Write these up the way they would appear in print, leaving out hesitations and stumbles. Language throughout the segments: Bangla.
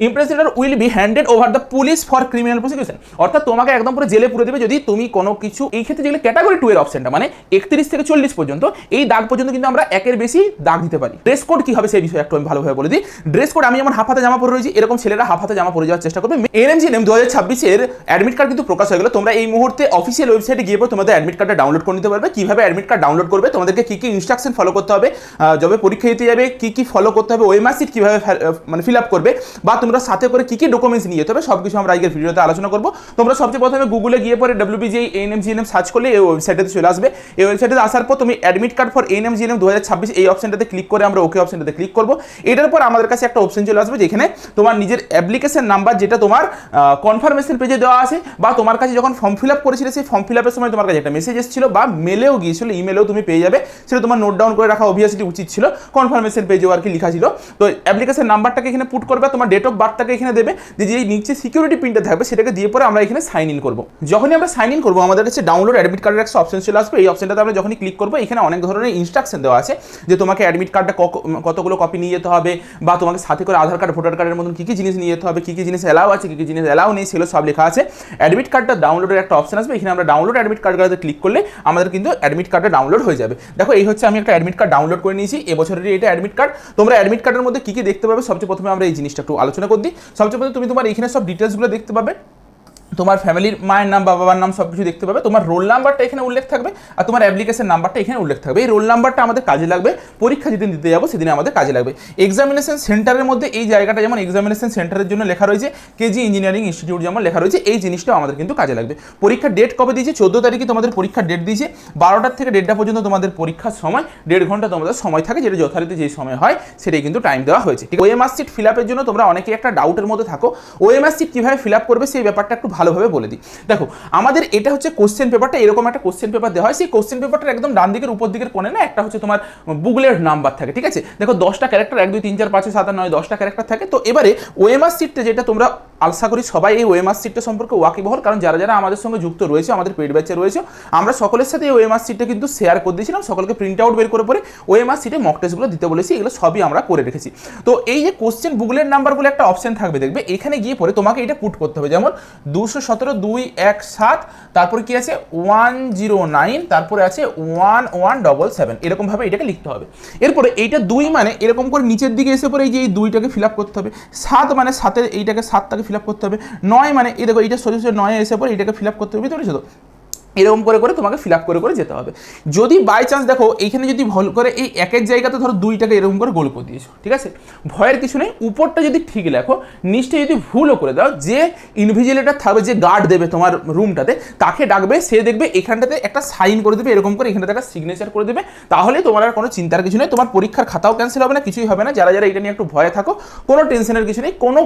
Impress letter will be handed over the police for criminal prosecution, অর্থাৎ তোমাকে একদম পুরো জেলে পুরে দেবে যদি তুমি কোনো কিছু, এই ক্ষেত্রে যেগুলো ক্যাটাগরি 2 এর অপশনটা মানে 31 থেকে 40 পর্যন্ত, এই দাগ পর্যন্ত কিন্তু আমরা একের বেশি দাগ দিতে পারি। ড্রেস কোড কি হবে সেই বিষয়ে একটু আমি ভালোভাবে বলে দিই। ড্রেস কোড, আমি যেমন হাফ হাতে জামা পরে রয়েছি, এরকম ছেলেরা হাফ হাতে জামা পরে যাওয়ার চেষ্টা করবে। এনএমজিএনএম 2026 এর অ্যাডমিট কার্ড কিন্তু প্রকাশ হয়ে গেল। তোমরা এই মুহূর্তে অফিসিয়াল ওয়েবসাইটে গিয়ে তোমাদের অ্যাডমিট কার্ডটা ডাউনলোড করে নিতে পারবে। কিভাবে অ্যাডমিট কার্ড ডাউনলোড করবে, তোমাদেরকে কি কি ইনস্ট্রাকশন ফলো করতে হবে, যবে পরীক্ষা দিতে যাবে কি কি ফলো করতে হবে, ওএমআর শিট কিভাবে মানে ফিল আপ করবে, বা তোমরা সাথে করে কি কি ডকুমেন্টস নিয়ে যেতে হবে, সব কিছু আমরা আজকের ভিডিওতে আলোচনা করবো। তোমরা সবচেয়ে প্রথমে গুগলে গিয়ে পরে WBGI এএনএমজিএনএম সার্চ করলে এই ওয়েবসাইটে চলে আসবে। এই ওয়েবসাইটে আসার পর তুমি অ্যাডমিট কার্ড ফর এএনএমজিএনএম 2026 এই অপশনটাতে ক্লিক করে আমরা ওকে অপশনটাতে ক্লিক করবো। এটার পর আমাদের কাছে একটা অপশন চলে আসবে যেখানে তোমার নিজের অ্যাপ্লিকেশন নাম্বার, যেটা তোমার কনফার্মেশন পেজে দেওয়া আছে, বা তোমার কাছে যখন ফর্ম ফিল আপ করেছিলে সেই ফর্ম ফিল আপের সময় তোমার কাছে একটা মেসেজ এসেছিল বা মেলেও গিয়েছিল, ইমেলেও তুমি পেয়ে যাবে, সেটা তোমার নোট ডাউন করে রাখা অবভিয়াসলি উচিত ছিল। কনফার্মেশন পেজেও আর কি লেখা ছিল। তো অ্যাপ্লিকেশন নাম্বারটাকে এখানে পুট করবে, তোমার ডেট অফ বার্থটাকে এখানে দেবে, যে নিচে সিকিউরিটি পিনটা থাকবে সেটাকে দিয়ে পরে আমরা এখানে সাইন ইন করবো। যখনই আমরা সাইন ইন করবো আমাদের কাছে ডাউনলোড অ্যাডমিট কার্ডের একটা অপশন চলে আসবে। এই অপশনটাতে আমরা যখনই ক্লিক করবো এখানে অনেক ধরনের ইনস্ট্রাকশন দেওয়া আছে যে তোমাকে অ্যাডমিট কার্ডটা কতগুলো কপি নিয়ে যেতে হবে, বা তোমাকে সাথে করে আধার কার্ড ভোটার কার্ডের মতন কী কী জিনিস নিয়ে যেতে হবে, কী কী জিনিস অ্যালাউ আছে, কী কী জিনিস অ্যালাউ নেই, সেগুলো সব লেখা আছে। অ্যাডমিট কার্ডটা ডাউনলোডের একটা অপশন আসবে, এখানে আমরা ডাউনলোড অ্যাডমিট কার্ডটাতে ক্লিক করলে আমাদের কিন্তু অ্যাডমিট কার্ডটা ডাউনলোড হয়ে যাবে। দেখো এই হচ্ছে আমি একটা অ্যাডমিট কার্ড ডাউনলোড করে নিয়েছি, এবছরের এটা অ্যাডমিট কার্ড। তোমরা অ্যাডমিট কার্ডের মধ্যে কী কী দেখতে পাবে, সবচেয়ে প্রথমে আমরা এই জিনিসটা একটু আলোচনা করে দিই। সবচেয়ে প্রথমে তুমি তোমার এখানে সব ডিটেলসগুলো দেখতে পাবে, তোমার ফ্যামিলির মায়ের নাম, বাবার নাম সব কিছু দেখতে পাবে। তোমার রোল নাম্বারটা এখানে উল্লেখ থাকবে, আর তোমার অ্যাপ্লিকেশন নাম্বারটা এখানে উল্লেখ থাকবে। এই রোল নাম্বারটা আমাদের কাজে লাগবে পরীক্ষা যেদিন দিতে যাবো সেদিনে আমাদের কাজে লাগবে। এক্সামিনেশন সেন্টারের মধ্যে এই জায়গাটা যেমন এক্সামিনেশন সেন্টারের জন্য লেখা রয়েছে, কেজি ইঞ্জিনিয়ারিং ইনস্টিটিউট যেমন লেখা রয়েছে, এই জিনিসটাও আমাদের কিন্তু কাজে লাগবে। পরীক্ষার ডেট কবে দিয়েছে, 14 তারিখে তোমাদের পরীক্ষার ডেট দিয়েছে। 12টার থেকে 1:30টা পর্যন্ত তোমাদের পরীক্ষার সময়, 1.5 ঘন্টা তোমাদের সময় থাকে, যেটা যথারীতি যেই সময় হয় সেটাই কিন্তু টাইম দেওয়া হয়েছে। ওএমআর শিট ফিল আপের জন্য তোমরা অনেকেই একটা ডাউটের মধ্যে থাকো, ওএমআর শিট কীভাবে ফিল আপ করবে সেই ব্যাপারটা একটু ভালোভাবে বলে দিই। দেখো আমাদের এটা হচ্ছে কোশ্চেন পেপারটা, এরকম একটা কোশ্চেন পেপার দেওয়া হয়। সেই কোশ্চেন পেপারটার একদম ডান দিকের উপর দিকের কোণে না একটা হচ্ছে তোমার বুকলেট নাম্বার থাকে, ঠিক আছে। দেখো 10টা ক্যারেক্টার, 1 2 3 4 5 6 7 8 9 10টা ক্যারেক্টার থাকে। তো এবারে ওএমআর শিটটা যেটা তোমরা আশা করি সবাই এই ওএমআর শিটটা সম্পর্কে ওয়াকিবহল, কারণ যারা যারা আমাদের সঙ্গে যুক্ত রয়েছে, আমাদের পেড ব্যাচে রয়েছে, আমরা সকলের সাথে এই ওএমআর শিটটা কিন্তু শেয়ার করে দিয়েছিলাম, সকলকে প্রিন্ট আউট বের করে পরে ওএমআর শিটে মক টেস্টগুলো দিতে বলেছি, এগুলো সবই আমরা করে রেখেছি। তো এই যে কোশ্চেন বুকলেট নাম্বার বলে একটা অপশন থাকবে, দেখবে এখানে গিয়ে পরে তোমাকে এটা পুট করতে হবে, যেমন 217 217, তারপরে কি আছে 109, তারপরে আছে 1177, এরকম ভাবে এটাকে লিখতে হবে। এরপরে এইটা 2 মানে এরকম করে নিচের দিকে এসে পরে এই যে এই 2টাকে ফিল আপ করতে হবে। 7 মানে 7-এর এইটাকে 7টাকে ফিল আপ করতে হবে। 9 মানে এই দেখো এইটা সোজা 9 এসে পরে এটাকে ফিল আপ করতে হবে, বুঝতে পেরেছো তো? এরকম করে করে তোমাকে ফিল আপ করে করে যেতে হবে। যদি বাই চান্স দেখো এইখানে যদি ভুল করে এই একের জায়গাতে ধরো 2টাকে এরকম করে গোল করে দিয়েছো, ঠিক আছে, ভয়ের কিছু নেই। উপরটা যদি ঠিক লেখো, নিচটা যদি ভুলও করে দাও, যে ইনভিজিলেটর থাকবে, যে গার্ড দেবে তোমার রুমটাতে, তাকে ডাকবে, সে দেখবে এখানটাতে একটা সাইন করে দেবে, এরকম করে এখানটাতে একটা সিগনেচার করে দেবে, তাহলে তোমার আর কোনো চিন্তার কিছু নেই। তোমার পরীক্ষার খাতাও ক্যান্সেল হবে না, কিছুই হবে না। যারা যারা এটা নিয়ে একটু ভয়ে থাকো, কোনো টেনশনের কিছু নেই, কোনো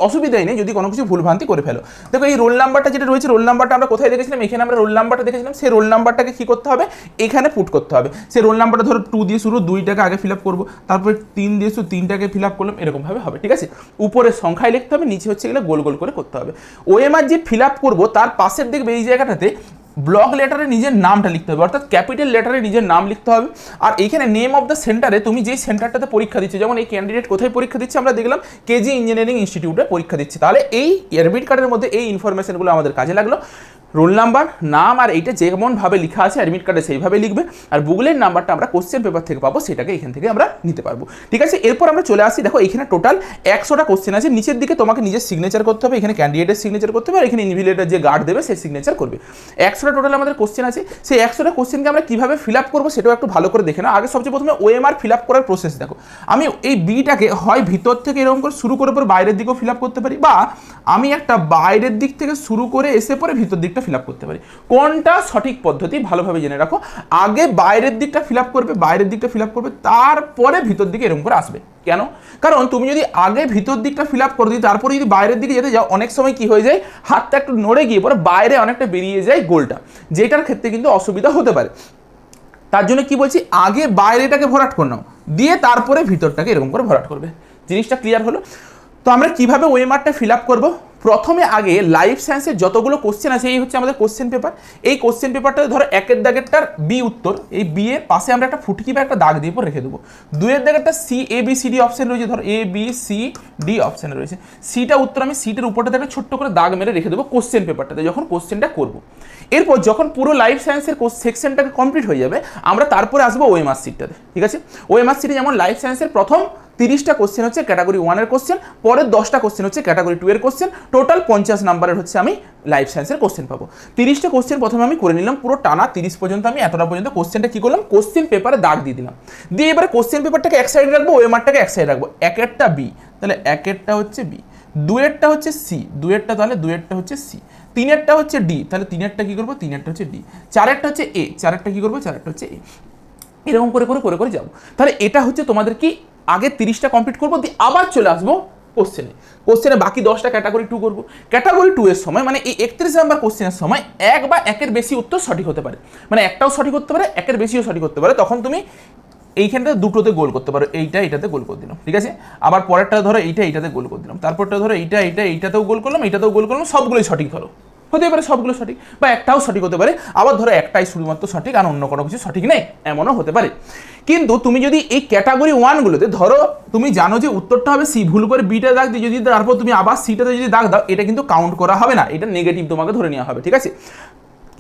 অসুবিধাই নেই যদি কোনো কিছু ভুলভ্রান্তি করে ফেলো। দেখো এই রোল নাম্বারটা যেটা রয়েছে, রোল নাম্বারটা আমরা কোথায় দেখেছিলাম, এখানে আমরা রোল নাম্বারটা দেখেছিলাম। সেই রোল নাম্বারটাকে কী করতে হবে, এখানে পুট করতে হবে। সেই রোল নাম্বারটা ধরো 2 দিয়ে শুরু, 2টাকে আগে ফিল আপ করবো, তারপরে 3 দিয়ে শুরু, 3টাকে ফিল আপ করলাম, এরকমভাবে হবে, ঠিক আছে। উপরে সংখ্যায় লিখতে হবে, নিচে হচ্ছে এগুলো গোল গোল করে করতে হবে। ওএমআর যে ফিল আপ করবো তার পাশের দেখবে এই জায়গাটাতে ব্লক লেটারে নিজের নামটা লিখতে হবে, অর্থাৎ ক্যাপিটাল লেটারে নিজের নাম লিখতে হবে। আর এইখানে নেম অফ দ্য সেন্টারে তুমি যেই সেন্টারটাতে পরীক্ষা দিচ্ছ, যেমন এই ক্যান্ডিডেট কোথায় পরীক্ষা দিচ্ছে আমরা দেখলাম কেজি ইঞ্জিনিয়ারিং ইনস্টিটিউটে পরীক্ষা দিচ্ছে, তাহলে এই অ্যাডমিট কার্ডের মধ্যে এই ইনফরমেশনগুলো আমাদের কাজে লাগলো। রোল নাম্বার, নাম, আর এইটা যেমনভাবে লেখা আছে অ্যাডমিট কার্ডে সেইভাবে লিখবে। আর বুকলের নাম্বারটা আমরা কোশ্চেন পেপার থেকে পাবো, সেটাকে এখান থেকে আমরা নিতে পারবো, ঠিক আছে। এরপর আমরা চলে আসি, দেখো এখানে টোটাল 100টা কোশ্চেন আছে। নিচের দিকে তোমাকে নিজের সিগনেচার করতে হবে, এখানে ক্যান্ডিডেটের সিগনেচার করতে হবে, আর এখানে ইনভিজিলেটর যে গার্ড দেবে সে সিগনেচার করবে। 100টা টোটাল আমাদের কোশ্চেন আছে। সেই 100টা কোশ্চেনকে আমরা কীভাবে ফিল আপ করবো সেটাও একটু ভালো করে দেখে নাও। আগে সবচেয়ে প্রথমে ওএমআর ফিল আপ করার প্রসেস দেখো। আমি এই বিটাকে হয় ভিতর থেকে এরকম করে শুরু করে পরে বাইরের দিকেও ফিল আপ করতে পারি, বা আমি একটা বাইরের দিক থেকে শুরু করে এসে পরে ভিতর দিকটা ফিল আপ করতে পারি। কোনটা সঠিক পদ্ধতি ভালোভাবে জেনে রাখো। আগে বাইরের দিকটা ফিল আপ করবে, তারপরে ভিতর দিকে এরকম করে আসবে। কেন? কারণ তুমি যদি আগে ভিতর দিকটা ফিল আপ করে দিই, তারপরে যদি বাইরের দিকে যেতে যাও, অনেক সময় কি হয়ে যায়, হাতটা একটু নড়ে গিয়ে পরে বাইরে অনেকটা বেরিয়ে যায় গোলটা, যেটার ক্ষেত্রে কিন্তু অসুবিধা হতে পারে। তার জন্য কি বলছি, আগে বাইরেটাকে ভরাট করে নাও, দিয়ে তারপরে ভিতরটাকে এরকম করে ভরাট করবে। জিনিসটা ক্লিয়ার হলো? তো আমরা কিভাবে ওএমআরটা ফিল আপ করবো, প্রথমে আগে লাইফ সায়েন্সের যতগুলো কোশ্চেন আছে এই হচ্ছে আমাদের কোশ্চেন পেপার। এই কোশ্চেন পেপারটা ধরো একের দাগেরটার বি উত্তর, এই বি এর পাশে আমরা একটা ফুটকি বা একটা দাগ দিয়ে পর রেখে দেবো। দুইয়ের দাগেরটা C A B C D option রয়েছে, ধরো A B C D option রয়েছে, সিটা উত্তর আমি সিটের উপরটাতে একটা ছোট্ট করে দাগ মেরে রেখে দেবো কোশ্চেন পেপারটাতে যখন কোশ্চেনটা করবো। এরপর যখন পুরো লাইফ সায়েন্সের সেকশনটাকে কমপ্লিট হয়ে যাবে আমরা তারপরে আসবো ওএমআর সিটটাতে, ঠিক আছে। ওএমআর সিটে যেমন লাইফ সায়েন্সের প্রথম 30টা কোশ্চেন হচ্ছে ক্যাটাগরি 1 এর কোশ্চেন, পরের 10টা কোশ্চেন হচ্ছে ক্যাটাগরি 2 এর কোশ্চেন, টোটাল 50 নাম্বারের হচ্ছে আমি লাইফ সায়েন্সের কোশ্চেন পাবো। 30টা কোশ্চেন প্রথমে আমি করে নিলাম, পুরো টানা 30 পর্যন্ত আমি এতটা পর্যন্ত কোশ্চেনটা কি করলাম, কোশ্চেন পেপারে দাগ দিয়ে দিলাম। দিয়ে এবারে কোশ্চেন পেপারটাকে এক সাইডে রাখবো, ওএমআরটাকে এক সাইডে রাখবো। একেরটা বি, তাহলে একেরটা হচ্ছে বি, দুয়েরটা হচ্ছে সি, দুয়েরটা তাহলে দুয়েরটা হচ্ছে সি, তিনেরটা হচ্ছে ডি, তাহলে তিনেরটা কি করবো, তিনেরটা হচ্ছে ডি, চারেরটা হচ্ছে এ, চারেরটা কি করবো, চারেরটা হচ্ছে এ। এরকম করে করে করে করে যাবো। তাহলে এটা হচ্ছে তোমাদের কি আগে 30টা কমপ্লিট করবো, দিয়ে আবার চলে আসবো কোশ্চেনে বাকি 10টা ক্যাটাগরি 2 করবো। ক্যাটাগরি 2 এর সময় মানে এই 31 নাম্বার কোশ্চেনের সময় এক বা একের বেশি উত্তর সঠিক হতে পারে, মানে একটাও সঠিক হতে পারে, একের বেশিও সঠিক হতে পারে। তখন তুমি এইখানটাতে দুটোতে গোল করতে পারো, এইটা এইটাতে গোল করে দিলাম, ঠিক আছে। আবার পরেরটা ধরো এইটা এইটাতে গোল করে দিলাম, তারপরটা ধরো এইটাতেও গোল করলাম, এইটাতেও গোল করলাম, সবগুলোই সঠিক ধরো হতে পারে, সবগুলো সঠিক বা একটাও সঠিক হতে পারে। আবার ধরো একটাই শুধুমাত্র সঠিক আর অন্য কোনো কিছু সঠিক নেই, এমনও হতে পারে। কিন্তু তুমি যদি এই ক্যাটাগরি 1 গুলোতে ধরো তুমি জানো যে উত্তরটা হবে সি, ভুল করে বিটা দাগ দিয়ে যদি তারপর তুমি আবার সিটাতে যদি দাগ দাও, এটা কিন্তু কাউন্ট করা হবে না, এটা নেগেটিভ তোমাকে ধরে নেওয়া হবে, ঠিক আছে।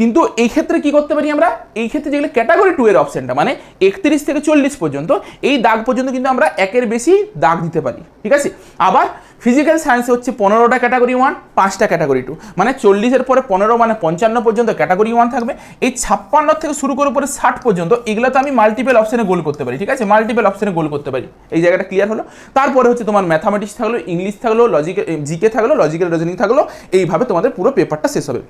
কিন্তু এই ক্ষেত্রে কি করতে পারি আমরা, এই ক্ষেত্রে যেগুলো ক্যাটাগরি 2 এর অপশনটা মানে 31 থেকে 40 পর্যন্ত এই দাগ পর্যন্ত কিন্তু আমরা একের বেশি দাগ দিতে পারি, ঠিক আছে। আবার ফিজিক্যাল সায়েন্সে হচ্ছে 15টা ক্যাটাগরি 1, 5টা ক্যাটাগরি 2, মানে 40-এর পরে 15 মানে 55 পর্যন্ত ক্যাটাগরি 1 থাকবে। এই 56 থেকে শুরু করে পরে 60 পর্যন্ত এগুলো তো আমি মাল্টিপল অপশনে গোল করতে পারি, ঠিক আছে, মাল্টিপল অপশনে গোল করতে পারি। এই জায়গাটা ক্লিয়ার হলো। তারপরে হচ্ছে তোমার ম্যাথামেটিক্স থাকলো, ইংলিশ থাকলো, জিকে থাকলো, লজিক্যাল রিজনিং থাকলো। এইভাবে তোমাদের পুরো পেপারটা শেষ হবে।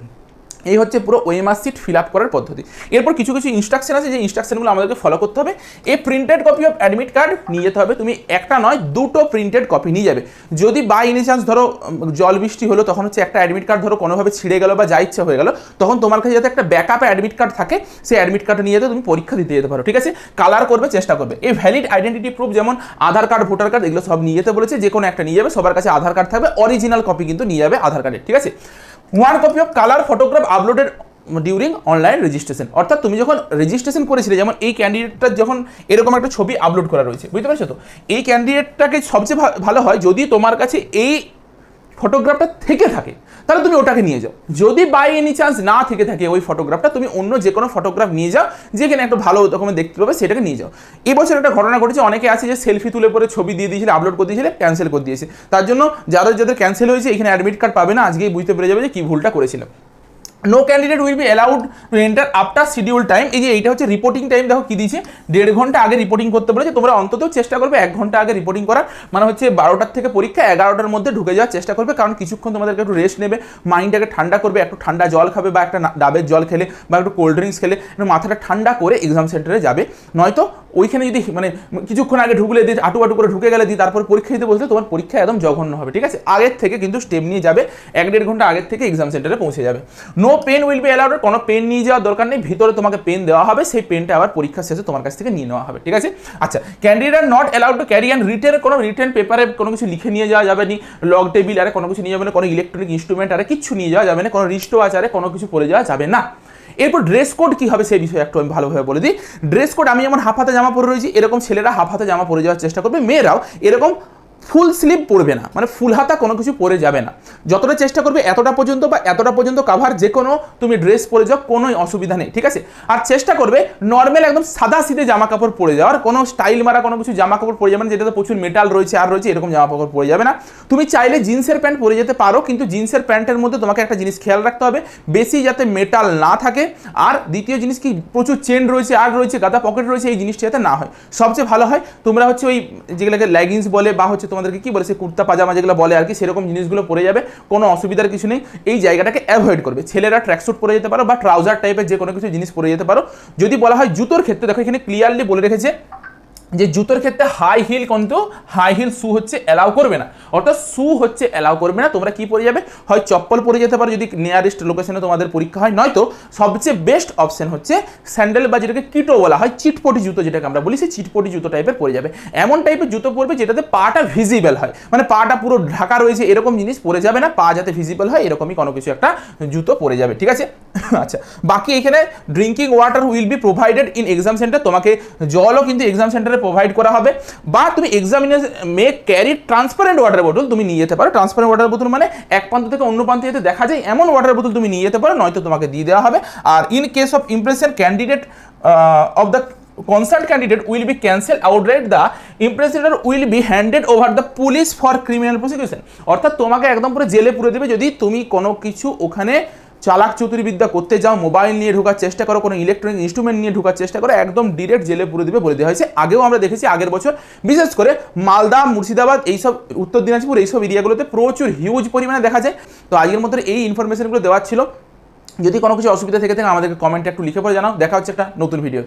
এই হচ্ছে পুরো ওএমআর সিট ফিল আপ করার পদ্ধতি। এরপর কিছু কিছু ইনস্ট্রাকশন আছে, যে ইনস্ট্রাকশনগুলো আমাদেরকে ফলো করতে হবে। এই printed copy of admit card নিয়ে যেতে হবে, তুমি একটা নয় দুটো প্রিন্টেড কপি নিয়ে যাবে। যদি বাই এনি চান্স ধরো জল বৃষ্টি হলো, তখন হচ্ছে একটা অ্যাডমিট কার্ড ধরো কোনোভাবে ছিঁড়ে গেল বা যা ইচ্ছা হয়ে গেল, তখন তোমার কাছে যাতে একটা ব্যাকআপে অ্যাডমিট কার্ড থাকে, সেই অ্যাডমিট কার্ড নিয়ে যেতে তুমি পরীক্ষা দিতে যেতে পারো, ঠিক আছে। কালার করবে, চেষ্টা করবে। এই ভ্যালিড আইডেন্টিটি প্রুফ যেমন আধার কার্ড, ভোটার কার্ড, এগুলো সব নিয়ে যেতে বলেছে, যে কোনো একটা নিয়ে যাবে। সবার কাছে আধার কার্ড থাকবে, অরিজিনাল কপি কিন্তু নিয়ে যাবে আধার কার্ডের, ঠিক আছে। 1 copy of colour photograph uploaded during online registration, অর্থাৎ তুমি যখন রেজিস্ট্রেশন করেছিলে, যেমন এই ক্যান্ডিডেটটা যখন এরকম একটা ছবি আপলোড করা রয়েছে, বুঝতে পারছো তো, এই ক্যান্ডিডেটটাকে সবচেয়ে ভালো হয় যদি তোমার কাছে এই ফটোগ্রাফটা থেকে থাকে, তাহলে তুমি ওটাকে নিয়ে যাও। যদি বাই এনি চান্স না থেকে থাকে ওই ফটোগ্রাফটা, তুমি অন্য যে কোনো ফটোগ্রাফ নিয়ে যাও, যেখানে একটা ভালো রকমের দেখতে পাবে, সেটাকে নিয়ে যাও। এবছর একটা ঘটনা ঘটেছে, অনেকে আছে যে সেলফি তুলে পরে ছবি দিয়ে দিয়েছিল, আপলোড করে দিয়েছিল, ক্যান্সেল করে দিয়েছে। তার জন্য যাদের ক্যান্সেল হয়েছে, এখানে অ্যাডমিট কার্ড পাবে না, আজকেই বুঝতে পেরে যাবে যে কি ভুলটা করেছিলাম। No candidate will be allowed to enter after schedule time. এই যে এইটা হচ্ছে রিপোর্টিং টাইম, দেখো কি দিয়েছে, 1.5 ঘন্টা আগে রিপোর্টিং করতে বলেছে। তোমরা অন্তত চেষ্টা করবে 1 ঘন্টা আগে রিপোর্টিং করার, মানে হচ্ছে 12টার থেকে পরীক্ষা, 11টার মধ্যে ঢুকে যাওয়ার চেষ্টা করবে, কারণ কিছুক্ষণ তোমাদেরকে একটু রেস্ট নেবে, মাইন্ডটাকে ঠান্ডা করবে, একটু ঠান্ডা জল খাবে বা একটা ডাবের জল খেলে বা একটু কোল্ড ড্রিঙ্কস খেলে মাথাটা ঠান্ডা করে এক্সাম সেন্টারে যাবে। নয়তো ওইখানে যদি মানে কিছুক্ষণ আগে ঢুকলে দিয়ে আটু করে ঢুকে গেলে দিয়ে তারপর পরীক্ষা দিতে বসলে তোমার পরীক্ষা একদম জঘন্য হবে, ঠিক আছে। আগের থেকে কিন্তু স্টেপ নিয়ে যাবে, 1-1.5 ঘন্টা আগের থেকে এক্সাম সেন্টারে পৌঁছে যাবে। No pen will be allowed, কোনো পেন নিয়ে যাওয়ার দরকার নেই, ভিতরে তোমাকে পেন দেওয়া হবে, সেই পেনটা আবার পরীক্ষা শেষে তোমার কাছ থেকে নিয়ে নেওয়া হবে, ঠিক আছে। আচ্ছা, candidate are not allowed to carry and written পেপারে কোনো কিছু লিখে নিয়ে যাওয়া যাবে না, লগ টেবিল আরে কোনো কিছু নিয়ে যাবে না, কোনো ইলেকট্রনিক ইনস্ট্রুমেন্ট আরে কিচ্ছু নিয়ে যাওয়া যাবে না, কোনো রিস্ট ওয়াচ আরে কোনো কিছু পরে যাওয়া যাবে না। এরপর ড্রেস কোড কী হবে সেই বিষয়ে একটু আমি ভালোভাবে বলে দিই। ড্রেস কোড, আমি যেমন হাফ হাতে জামা পরে রয়েছি, এরকম ছেলেরা হাফ হাতে জামা পরে যাওয়ার চেষ্টা করবে, মেয়েরাও এরকম ফুল স্লিভ পরবে না, মানে ফুল হাতা কোনো কিছু পরে যাবে না। যতটা চেষ্টা করবে এতটা পর্যন্ত বা এতটা পর্যন্ত কাভার যে কোনো তুমি ড্রেস পরে যাও, কোনো অসুবিধা নেই, ঠিক আছে। আর চেষ্টা করবে নর্মাল একদম সাদা সিধে জামা কাপড় পরে যাওয়ার, কোনো স্টাইল মারা কোনো কিছু জামা কাপড় পরে যাবে না, যেটাতে প্রচুর মেটাল রয়েছে আর রয়েছে, এরকম জামা কাপড় পরে যাবে না। তুমি চাইলে জিন্সের প্যান্ট পরে যেতে পারো, কিন্তু জিন্সের প্যান্টের মধ্যে তোমাকে একটা জিনিস খেয়াল রাখতে হবে, বেশি যাতে মেটাল না থাকে, আর দ্বিতীয় জিনিস কি প্রচুর চেন রয়েছে আর রয়েছে গাদা পকেট রয়েছে, এই জিনিসটা যাতে না হয়। সবচেয়ে ভালো হয় তোমরা হচ্ছে ওই যেগুলোকে লেগিংস বলে বা হচ্ছে তোমাদেরকে কি বলে, কুর্তা পাজামা যেগুলো বলে আর কি, সেরকম জিনিসগুলো পরে যাবে, কোনো অসুবিধার কিছু নেই। এই জায়গাটাকে অ্যাভয়েড করবে। ছেলেরা ট্র্যাকস্যুট পরে যেতে পারো বা ট্রাউজার টাইপের যে কোনো কিছু জিনিস পরে যেতে পারো। যদি বলা হয় জুতোর ক্ষেত্রে, দেখো এখানে ক্লিয়ারলি বলে রেখেছে যে জুতোর ক্ষেত্রে হাই হিল কিন্তু হাই হিল শু হচ্ছে অ্যালাউ করবে না, অর্থাৎ শু হচ্ছে অ্যালাউ করবে না। তোমরা কি পরে যাবে, হয় চপ্পল পরে যেতে পারো যদি নিয়ারেস্ট লোকেশনে তোমাদের পরীক্ষা হয়, নয়তো সবচেয়ে বেস্ট অপশন হচ্ছে স্যান্ডেল বা যেটাকে কিটো বলা হয়, চিটপটি জুতো যেটাকে আমরা বলি, সেই চিটপটি জুতো টাইপের পরে যাবে। এমন টাইপের জুতো পরবে যেটাতে পাটা ভিজিবল হয়, মানে পাটা পুরো ঢাকা রয়েছে এরকম জিনিস পরে যাবে না, পা যাতে ভিজিবল হয় এরকমই কোনো কিছু একটা জুতো পরে যাবে, ঠিক আছে। আচ্ছা, বাকি এখানে drinking water will be provided in exam centre, তোমাকে জলও কিন্তু এক্সাম সেন্টারে প্রোভাইড করা হবে, বা তুমি এক্সামিনার মে ক্যারি ট্রান্সপারেন্ট ওয়াটার বোতল তুমি নিয়ে যেতে পারো। ট্রান্সপারেন্ট ওয়াটার বোতল মানে এক প্রান্ত থেকে অন্য প্রান্তে যেতে দেখা যায় এমন ওয়াটার বোতল তুমি নিয়ে যেতে পারো, নয়তো তোমাকে দিয়ে দেওয়া হবে। আর in case of impression candidate of the concerned candidate will be cancelled outright, the imprisoner will be handed over the police for criminal prosecution, অর্থাৎ তোমাকে একদম পুরো জেলে পুরে দেবে যদি তুমি কোনো কিছু ওখানে চালাক চতুর্বিদ্যা করতে যাও, মোবাইল নিয়ে ঢোকার চেষ্টা করো, কোনো ইলেকট্রনিক ইনস্ট্রুমেন্ট নিয়ে ঢোকার চেষ্টা করো, একদম ডিরেক্ট জেলে পুরে দেবে বলে দেওয়া হয়েছে। আগেও আমরা দেখেছি আগের বছর বিশেষ করে মালদা, মুর্শিদাবাদ, এইসব উত্তর দিনাজপুর এইসব এরিয়াগুলোতে প্রচুর হিউজ পরিমাণে দেখা যায়। তো আজকের মধ্যে এই ইনফরমেশনগুলো দেওয়ার ছিল। যদি কোনো কিছু অসুবিধা থেকে থাকে আমাদেরকে কমেন্টে একটু লিখে পড়ে জানাও। দেখা হচ্ছে একটা নতুন ভিডিওতে।